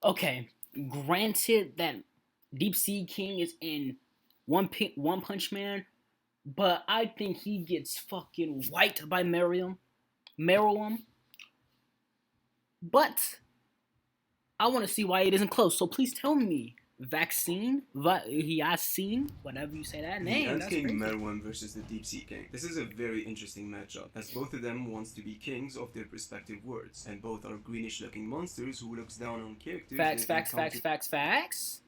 Okay, granted that Deep Sea King is in One Punch Man, but I think he gets fucking wiped by Meruem. But I want to see why it isn't close. So please tell me, Yasin, whatever you say that The name. Ant That's King crazy. Meruem versus the Deep Sea King. This is a very interesting matchup, as both of them wants to be kings of their respective worlds, and both are greenish looking monsters who looks down on characters Facts, they've facts, facts, encountered. facts, facts.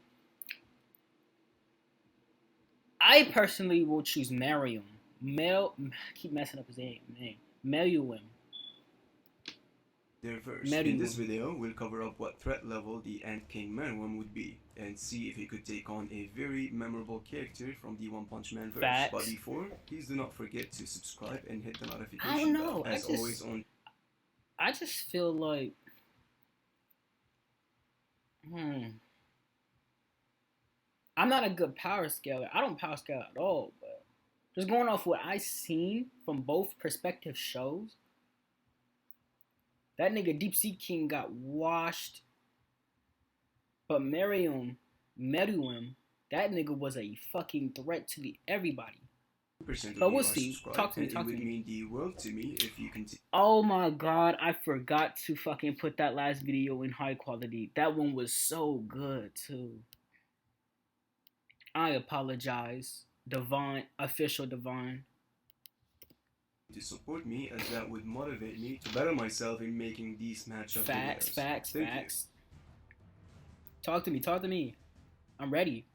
I personally will choose Marium. Mel, I keep messing up his name. Meruem. Their verse. In this Meruem. video, we'll cover up what threat level the Ant King Meruem would be, and see if he could take on a very memorable character from the One Punch Man verse. But Facts. before, please do not forget to subscribe and hit the I don't notification bell. know. As always on I just feel like, hmm, I'm not a good power scaler. I don't power scale at all. But just going off what I seen from both perspective shows, that nigga Deep Sea King got washed. But Meruem, that nigga was a fucking threat to the everybody. percent of But you we'll are see. Talk subscribed, to me. and it Talk to would me. mean the world to me if you continue. Oh my god, I forgot to fucking put that last video in high quality. That one was so good too. I apologize. Divine, official Divine. To support me, as that would motivate me to better myself in making these matchup Facts, videos. facts, Thank you. facts. Talk to me. Talk to me. I'm ready.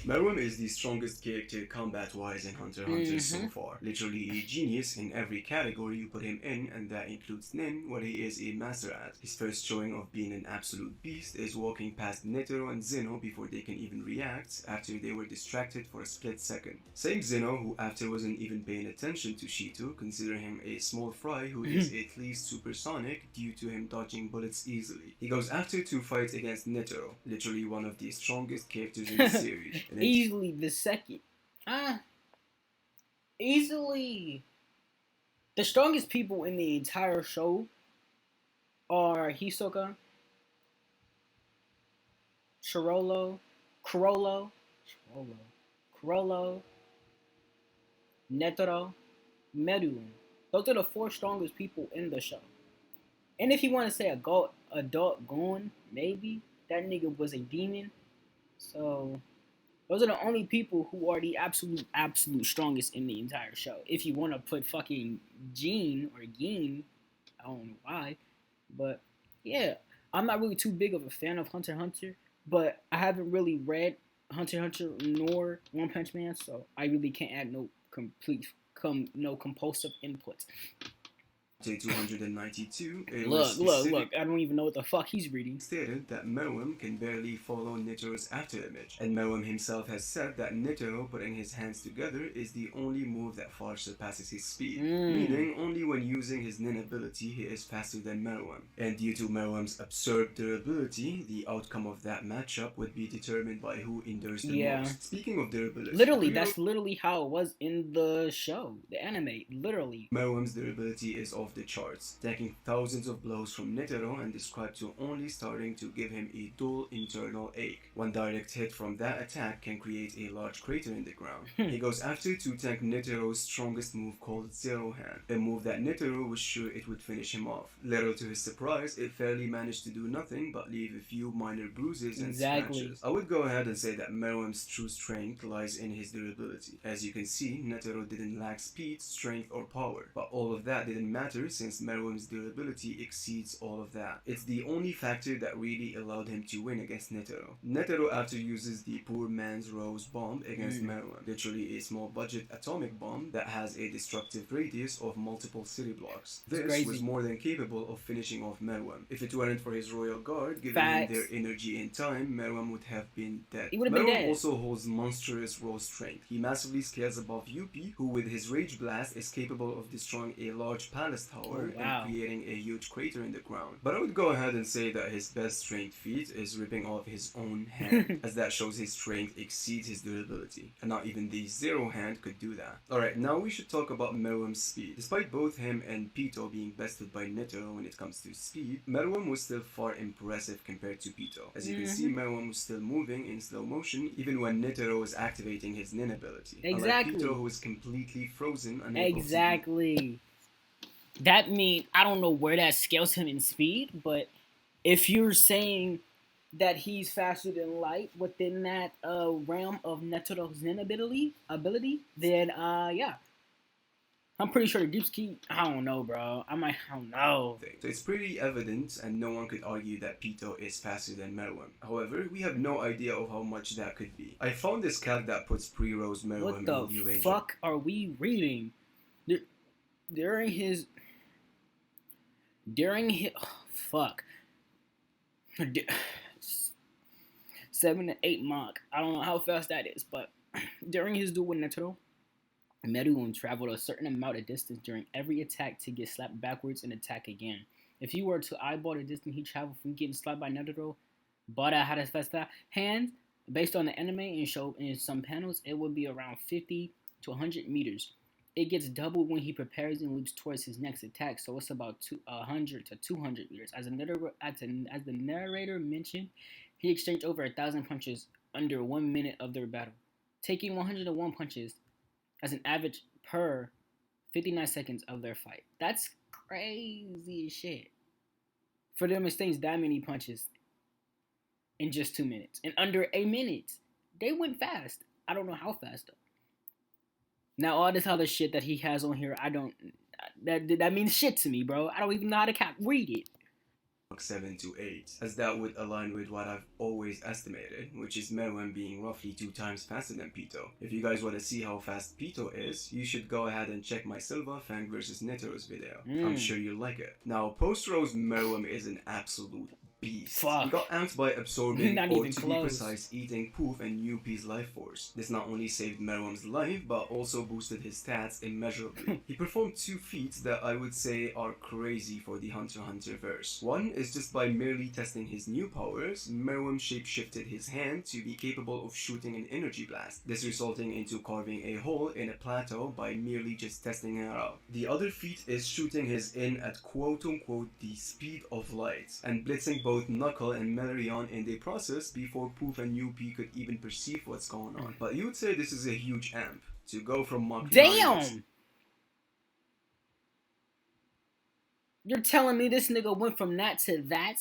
Meruem is the strongest character combat-wise in Hunter x Hunter so far. Literally a genius in every category you put him in, and that includes Nin, what he is a master at. His first showing of being an absolute beast is walking past Netero and Zeno before they can even react, after they were distracted for a split second. Same Zeno, who after wasn't even paying attention to Shito, considering him a small fry who is at least supersonic due to him dodging bullets easily. He goes after to fight against Netero, literally one of the strongest characters in the series. Easily the second. Ah, easily. The strongest people in the entire show are Hisoka, Shirolo, Kurolo, Shirolo, Kurolo, Netero, Meruem. Those are the four strongest people in the show. And if you want to say adult Gon, maybe that nigga was a demon. So those are the only people who are the absolute strongest in the entire show. If you want to put fucking Gene or Geen, I don't know why, but yeah, I'm not really too big of a fan of Hunter x Hunter, but I haven't really read Hunter x Hunter nor One Punch Man, so I really can't add no compulsive inputs. Day 292, it was Look. I don't even know what the fuck he's reading. stated that Meruem can barely follow Netero's after image, and Meruem himself has said that Netero putting his hands together is the only move that far surpasses his speed, meaning only when using his Nin ability he is faster than Meruem. And due to Meruem's absurd durability, the outcome of that matchup would be determined by who endures the most. Speaking of durability, literally, that's literally how it was in the show, the anime. Literally, Meruem's durability is off the charts, taking thousands of blows from Netero and described to only starting to give him a dull internal ache. One direct hit from that attack can create a large crater in the ground. He goes after to tank Netero's strongest move called Zero Hand, a move that Netero was sure it would finish him off. Little to his surprise, it fairly managed to do nothing but leave a few minor bruises and scratches. I would go ahead and say that Meruem's true strength lies in his durability. As you can see, Netero didn't lack speed, strength, or power, but all of that didn't matter since Meruem's durability exceeds all of that. It's the only factor that really allowed him to win against Netero. Netero after uses the poor man's rose bomb against Meruem, literally a small budget atomic bomb that has a destructive radius of multiple city blocks. This was more than capable of finishing off Meruem. If it weren't for his royal guard giving him their energy and time, Meruem would have been dead. Meruem also holds monstrous raw strength. He massively scales above Yuppie, who with his rage blast is capable of destroying a large palace best Oh tower and wow. creating a huge crater in the ground. But I would go ahead and say that his best strength feat is ripping off his own hand, as that shows his strength exceeds his durability, and not even the zero hand could do that. Alright, now we should talk about Meruem's speed. Despite both him and Pito being bested by Netero when it comes to speed, Meruem was still far impressive compared to Pito. As you can see, Meruem was still moving in slow motion even when Netero was activating his Nin ability, unlike Pito Exactly. who was completely frozen, unable to do. Exactly. That means I don't know where that scales him in speed, but if you're saying that he's faster than light within that realm of Netero's Zen ability, then yeah, I'm pretty sure the Deep Ski. I don't know, bro. I don't know. Thing. So it's pretty evident, and no one could argue that Pito is faster than Meruem. However, we have no idea of how much that could be. I found this calc that puts pre-rose What Meruem in the the range of fuck are we reading? During his fuck 7 to 8 Mach. I don't know how fast that is, but during his duel with Netero, Meruem traveled a certain amount of distance during every attack to get slapped backwards and attack again. If you were to eyeball the distance he traveled from getting slapped by Netero, Bada had a fast hand, based on the anime and show in some panels, it would be around 50 to 100 meters. It gets doubled when he prepares and leaps towards his next attack, so it's about 100 to 200 meters. As the narrator mentioned, he exchanged over 1,000 punches under 1 minute of their battle, taking 101 punches as an average per 59 seconds of their fight. That's crazy as shit. For them to exchange that many punches in just 2 minutes. In under a minute. They went fast. I don't know how fast though. Now all this other shit that he has on here, I don't that means shit to me, bro. I don't even know how to read it. 7 to 8, as that would align with what I've always estimated, which is Meruem being roughly 2 times faster than Pito. If you guys want to see how fast Pito is, you should go ahead and check my Silva Fang vs Netero's video. I'm sure you'll like it. Now, post-Rose Meruem is an absolute beast. Fuck. He got amped by absorbing, Not or even to close. be precise, eating Poof and Yupi's life force. This not only saved Meruem's life, but also boosted his stats immeasurably. He performed 2 feats that I would say are crazy for the Hunter x Hunter verse. One is just by merely testing his new powers, Meruem shapeshifted his hand to be capable of shooting an energy blast, this resulting into carving a hole in a plateau by merely just testing it out. The other feat is shooting his in at quote-unquote the speed of light, and blitzing both Knuckle and Melarion in the process before Poof and Yuppie could even perceive what's going on. But you would say this is a huge amp, to go from Mach 9. Damn! You're telling me this nigga went from that to that?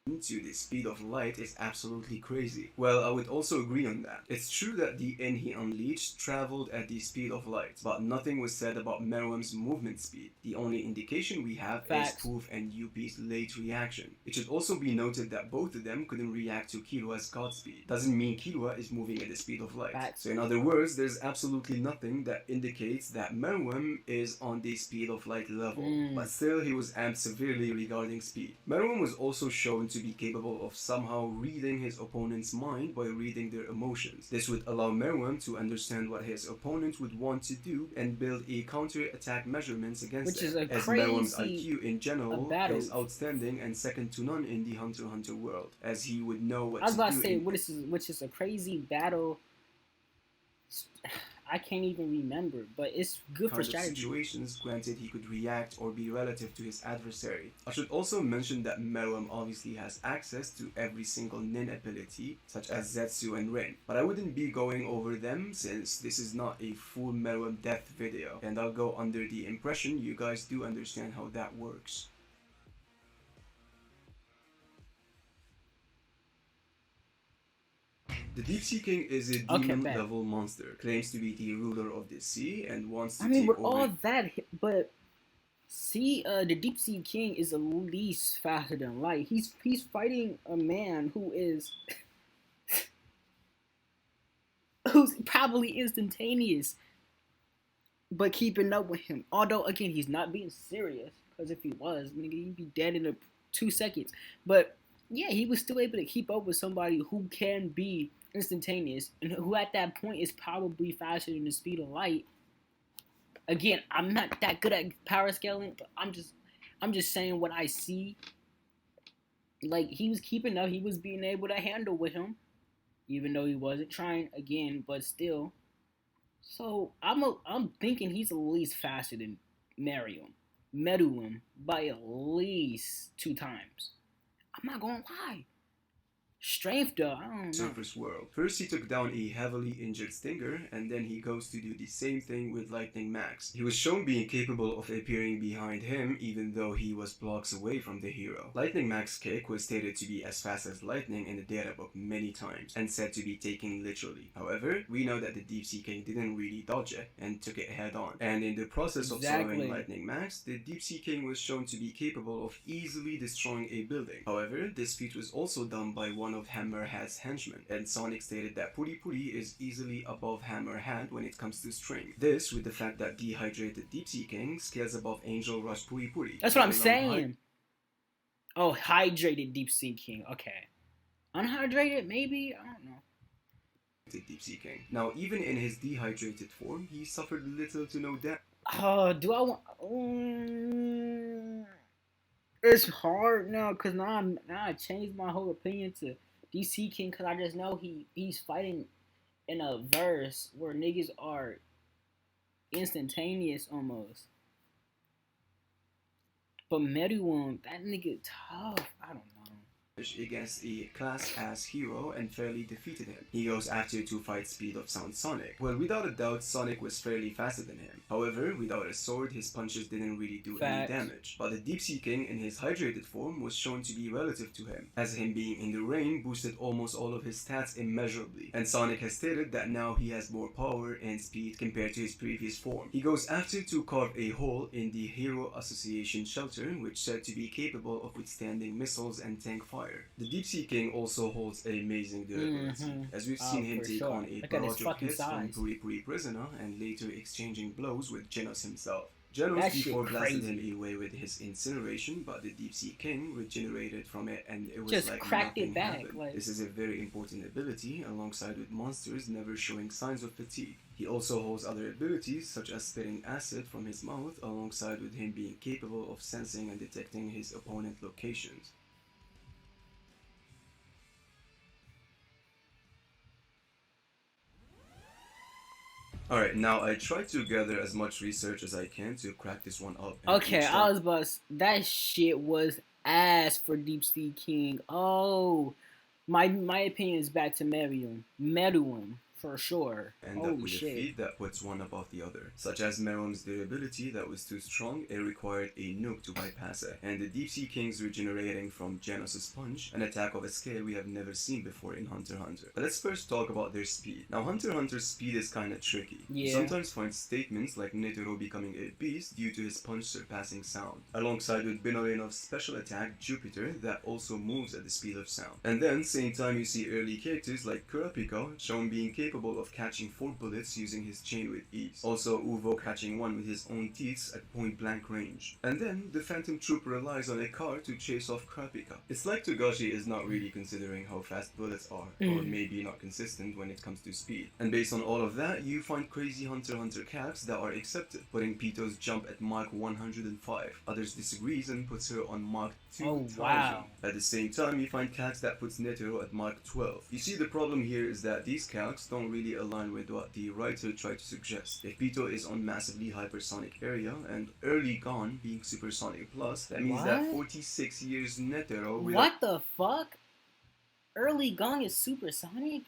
To the speed of light is absolutely crazy. Well, I would also agree on that. It's true that the N he unleashed traveled at the speed of light, but nothing was said about Meruem's movement speed. The only indication we have is Poof and Yuppie's late reaction. It should also be noted that both of them couldn't react to Killua's god speed. Doesn't mean Killua is moving at the speed of light. So in other words, there's absolutely nothing that indicates that Meruem is on the speed of light level, but still he was amped severely regarding speed. Meruem was also shown to be capable of somehow reading his opponent's mind by reading their emotions. This would allow Meruem to understand what his opponent would want to do and build a counter-attack measurements against it. As Meruem's IQ in general is outstanding and second to none in the Hunter x Hunter world, as he would know what to do. I was about to say, which is a crazy battle. I can't even remember, but it's good for strategy. Situations, granted he could react or be relative to his adversary. I should also mention that Meruem obviously has access to every single Nin ability, such as Zetsu and Rin, but I wouldn't be going over them since this is not a full Meruem depth video, and I'll go under the impression you guys do understand how that works. The Deep Sea King is a demon-level monster, claims to be the ruler of the sea, and wants to take over... all that, but the Deep Sea King is at least faster than light. He's fighting a man who is... who's probably instantaneous, but keeping up with him. Although, again, he's not being serious, because if he was, nigga, he'd be dead in 2 seconds. But... yeah, he was still able to keep up with somebody who can be instantaneous, and who at that point is probably faster than the speed of light. Again, I'm not that good at power scaling, but I'm just saying what I see. Like he was keeping up, he was being able to handle with him, even though he wasn't trying again, but still. So I'm thinking he's at least faster than Meruem by at least 2 times. I'm not gonna lie. Strength though, I don't know. Surface world. First, he took down a heavily injured Stinger, and then he goes to do the same thing with Lightning Max. He was shown being capable of appearing behind him even though he was blocks away from the hero. Lightning Max's kick was stated to be as fast as lightning in the data book many times, and said to be taken literally. However, we know that the Deep Sea King didn't really dodge it, and took it head on. And in the process of slowing Lightning Max, the Deep Sea King was shown to be capable of easily destroying a building. However, this feat was also done by one of Hammerhead's henchmen, and Sonic stated that Puri Puri is easily above Hammerhead when it comes to strength. This with the fact that dehydrated Deep Sea King scales above Angel Rush Puri Puri. That's what I'm saying. Oh, hydrated Deep Sea King. Okay. Unhydrated, maybe? I don't know. Deep Sea King. Now, even in his dehydrated form, he suffered little to no damage. Do I want... it's hard now, because now I changed my whole opinion to DC King, because I just know he's fighting in a verse where niggas are instantaneous almost. But Meruem, that nigga tough. I don't know. Against a class-ass hero and fairly defeated him. He goes after to fight speed of sound Sonic. Well, without a doubt, Sonic was fairly faster than him. However, without a sword, his punches didn't really do any damage. But the Deep Sea King in his hydrated form was shown to be relative to him, as him being in the rain boosted almost all of his stats immeasurably. And Sonic has stated that now he has more power and speed compared to his previous form. He goes after to carve a hole in the Hero Association shelter, which said to be capable of withstanding missiles and tank fire. The Deep Sea King also holds amazing durability, as we've seen him take on a barrage of hits from Puri Puri Prisoner and later exchanging blows with Genos himself. Genos before blasted him away with his incineration, but the Deep Sea King regenerated from it and it was just like cracked nothing it back. Happened. This is a very important ability, alongside with monsters never showing signs of fatigue. He also holds other abilities such as spitting acid from his mouth, alongside with him being capable of sensing and detecting his opponent locations. Alright, now I tried to gather as much research as I can to crack this one up. Okay, I was about to, that shit was ass for Deep Sea King. Oh, my opinion is back to Meruem. For sure. End up with a feat that puts one above the other, such as Meruem's durability that was too strong, it required a nuke to bypass it, and the Deep Sea King's regenerating from Genos' punch, an attack of a scale we have never seen before in Hunter x Hunter. But let's first talk about their speed. Now Hunter x Hunter's speed is kinda tricky. You sometimes find statements like Netero becoming a beast due to his punch surpassing sound, alongside with Binorenov's special attack Jupiter that also moves at the speed of sound. And then same time you see early characters like Kurapika shown being capable of catching 4 bullets using his chain with ease. Also Uvo catching 1 with his own teeth at point blank range. And then the Phantom Troop relies on a car to chase off Kurapika. It's like Togashi is not really considering how fast bullets are, or maybe not consistent when it comes to speed. And based on all of that, you find crazy Hunter x Hunter caps that are accepted, putting Pito's jump at Mach 105. Others disagrees and puts her on Mach 2000. Oh, wow. At the same time, you find calcs that puts Netero at Mach 12. You see, the problem here is that these calcs don't really align with what the writer tried to suggest. If Pito is on massively hypersonic area and early gone being supersonic plus, that means that 46 years Netero... What the fuck? Early gone is supersonic?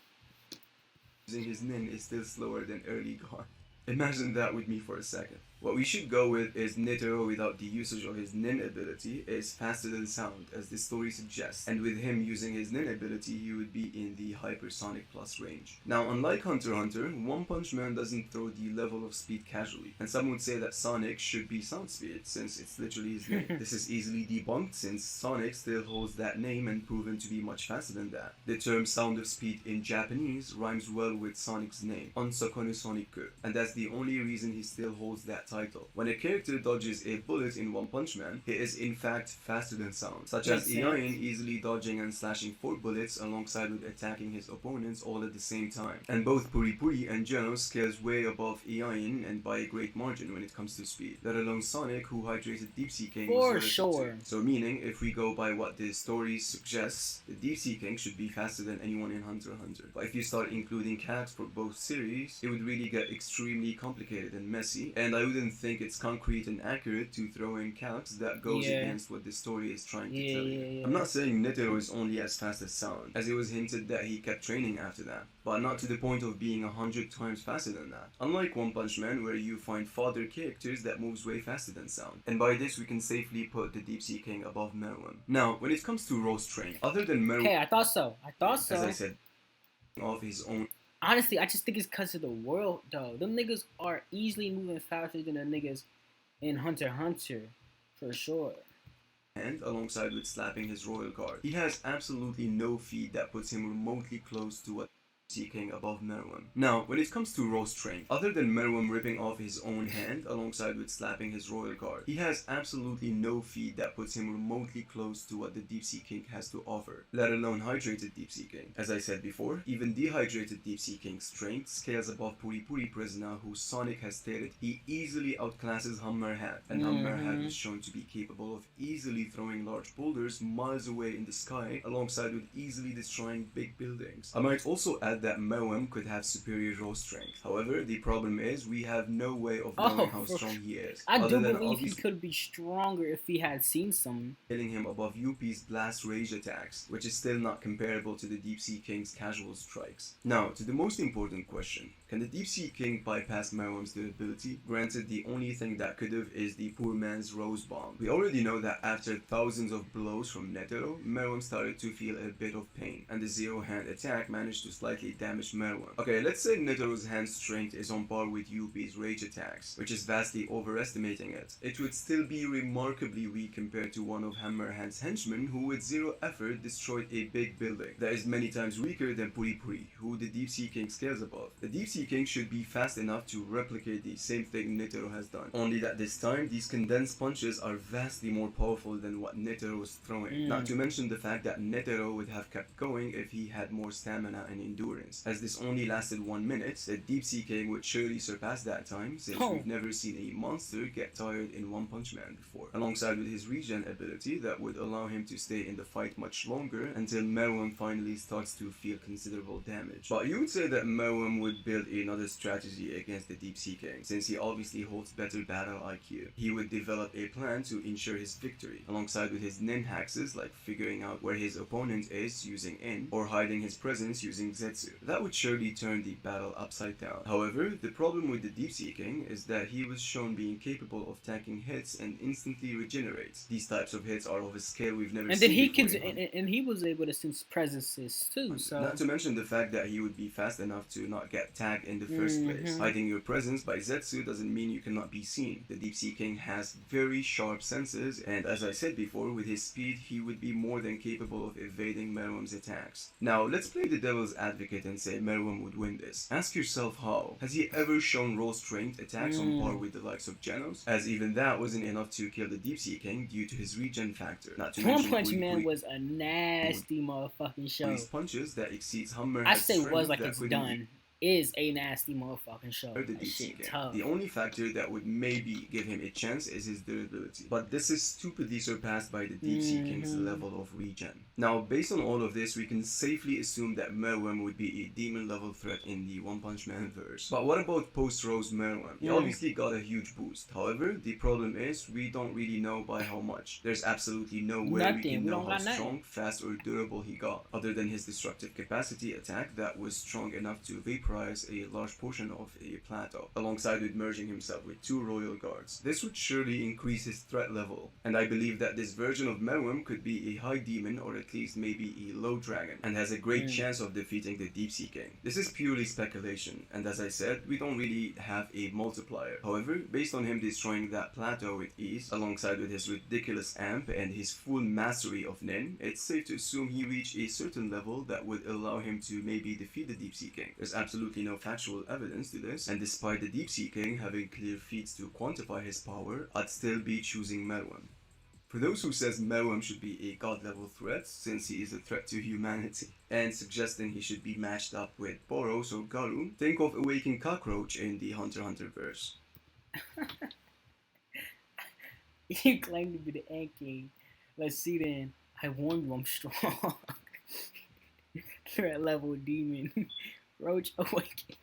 Using his nin is still slower than early gone. Imagine that with me for a second. What we should go with is Netero without the usage of his nin ability is faster than sound, as the story suggests, and with him using his nin ability he would be in the hypersonic plus range. Now unlike Hunter x Hunter, One Punch Man doesn't throw the level of speed casually, and some would say that Sonic should be sound speed since it's literally his name. This is easily debunked since Sonic still holds that name and proven to be much faster than that. The term sound of speed in Japanese rhymes well with Sonic's name, Onsakonu Sonic, and that's the only reason he still holds that title. title. When a character dodges a bullet in One Punch Man, he is in fact faster than sound, such Makes as sense. Iain easily dodging and slashing 4 bullets alongside with attacking his opponents all at the same time. And both Puri Puri and Genos scales way above Iain and by a great margin when it comes to speed, let alone Sonic, who hydrated Deep Sea King was For relative sure. to. So meaning, if we go by what the story suggests, the Deep Sea King should be faster than anyone in Hunter x Hunter. But if you start including cats for both series, it would really get extremely complicated and messy, and I wouldn't think it's concrete and accurate to throw in calcs that goes Yeah. against what the story is trying to Yeah, tell yeah, you. yeah. I'm not saying Netero is only as fast as Sound, as it was hinted that he kept training after that, but not to the point of being 100 times faster than that. Unlike One Punch Man, where you find fodder characters that moves way faster than Sound. And by this we can safely put the Deep Sea King above Meruem. Now, when it comes to raw strength, other than Meruem, Okay, I thought so. as I said, of his own Honestly, I just think it's because of the world, though. Them niggas are easily moving faster than the niggas in Hunter x Hunter, for sure. hand alongside with slapping his royal guard. He has absolutely no feat that puts him remotely close to what King above Meruem. Now, when it comes to raw strength, other than Meruem ripping off his own hand alongside with slapping his royal guard, he has absolutely no feat that puts him remotely close to what the Deep Sea King has to offer, let alone hydrated Deep Sea King. As I said before, even dehydrated Deep Sea King's strength scales above Puri Puri Prisoner, who Sonic has stated he easily outclasses Hammerhead, and Hammerhead was shown to be capable of easily throwing large boulders miles away in the sky alongside with easily destroying big buildings. I might also add that Meruem could have superior raw strength. However, the problem is we have no way of knowing how strong he is. I do believe he could be stronger if he had seen some. Hitting him above Yuppie's blast rage attacks, which is still not comparable to the Deep Sea King's casual strikes. Now, to the most important question. Can the Deep Sea King bypass Meruem's durability? Granted, the only thing that could've is the poor man's Rose Bomb. We already know that after thousands of blows from Netero, Meruem started to feel a bit of pain, and the zero hand attack managed to slightly damage Meruem. Okay, let's say Netero's hand strength is on par with Yuppie's rage attacks, which is vastly overestimating it. It would still be remarkably weak compared to one of Hammerhand's henchmen who with zero effort destroyed a big building. That is many times weaker than Puri Puri, who the Deep Sea King scales above. The Deep Sea King should be fast enough to replicate the same thing Netero has done. Only that this time, these condensed punches are vastly more powerful than what Netero was throwing. Not to mention the fact that Netero would have kept going if he had more stamina and endurance. As this only lasted 1 minute, the Deep Sea King would surely surpass that time, since we've never seen a monster get tired in One Punch Man before. Alongside with his regen ability that would allow him to stay in the fight much longer until Meruem finally starts to feel considerable damage. But you would say that Meruem would build another strategy against the Deep Sea King, since he obviously holds better battle IQ. He would develop a plan to ensure his victory, alongside with his nin hacks like figuring out where his opponent is using in, or hiding his presence using Zetsu. That would surely turn the battle upside down. However, the problem with the Deep Sea King is that he was shown being capable of tanking hits and instantly regenerates. These types of hits are of a scale we've never seen before. And he was able to sense presences too, so... Not to mention the fact that he would be fast enough to not get tagged in the first place. Hiding your presence by Zetsu doesn't mean you cannot be seen. The Deep Sea King has very sharp senses, and as I said before, with his speed, he would be more than capable of evading Meruem's attacks. Now, let's play the devil's advocate and say Meruem would win this. Ask yourself how. Has he ever shown raw strength attacks on par with the likes of Genos? As even that wasn't enough to kill the Deep Sea King due to his regen factor. Not to mention One Punch Man was a nasty motherfucking show. These punches that exceeds Hammerhead's I say strength was like that it's couldn't done. Is a nasty motherfucking show. The shit tough. The only factor that would maybe give him a chance is his durability. But this is stupidly surpassed by the Deep Sea King's level of regen. Now, based on all of this, we can safely assume that Meruem would be a demon level threat in the One Punch Man verse. But what about post-Rose Meruem? He obviously got a huge boost. However, the problem is we don't really know by how much. There's absolutely no way we can know how strong, fast, or durable he got, other than his destructive capacity attack that was strong enough to vaporize a large portion of a plateau, alongside with merging himself with 2 royal guards. This would surely increase his threat level, and I believe that this version of Meruem could be a high demon or at least maybe a low dragon, and has a great chance of defeating the Deep Sea King. This is purely speculation, and as I said, we don't really have a multiplier. However, based on him destroying that plateau with ease, alongside with his ridiculous amp and his full mastery of Nin, it's safe to assume he reached a certain level that would allow him to maybe defeat the Deep Sea King. There's absolutely absolutely no factual evidence to this, and despite the deep seeking having clear feats to quantify his power, I'd still be choosing Meruem. For those who says Meruem should be a god level threat, since he is a threat to humanity, and suggesting he should be matched up with Boros or Garu, think of Awakened Cockroach in the Hunter x Hunter verse. You claim to be the Ant King. Let's see then. I warn you, I'm strong. Threat level demon. Roach awaken.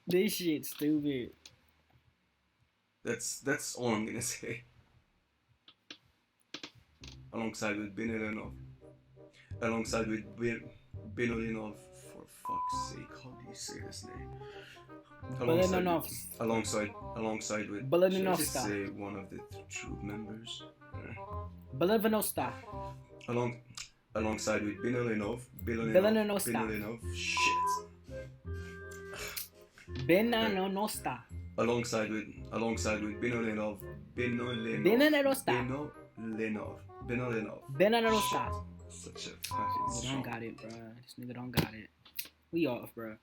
This shit stupid. That's all I'm gonna say. Alongside with Binilinov. Alongside with Binolinov, for fuck's sake, how do you say this name? Alongside, alongside with, should I just say one of the troop members? Belivanosta. Along, alongside with Binolinov, shit. Benanosta. Alongside with Binolinov, Benanosta. Such a fucking Nigga strong. don't got it, bro. This nigga don't got it. We off, bro.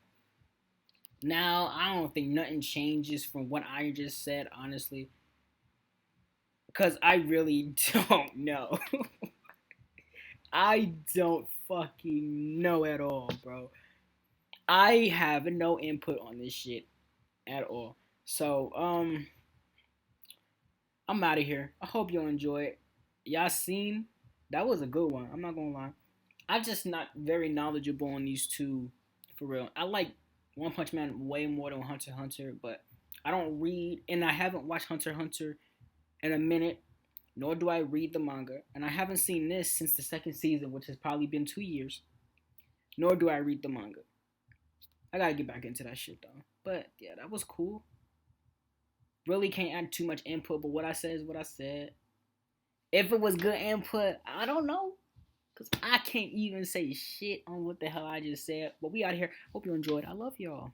Now, I don't think nothing changes from what I just said, honestly. Because I really don't know. I don't fucking know at all, bro. I have no input on this shit at all. So, I'm out of here. I hope y'all enjoy it. Y'all seen? That was a good one. I'm not gonna lie. I'm just not very knowledgeable on these two, for real. I like One Punch Man way more than Hunter x Hunter, but I don't read, and I haven't watched Hunter x Hunter in a minute, nor do I read the manga, and I haven't seen this since the second season, which has probably been 2 years, nor do I read the manga. I gotta get back into that shit, though. But, yeah, that was cool. Really can't add too much input, but what I said is what I said. If it was good input, I don't know. Because I can't even say shit on what the hell I just said. But we out here. Hope you enjoyed. I love y'all.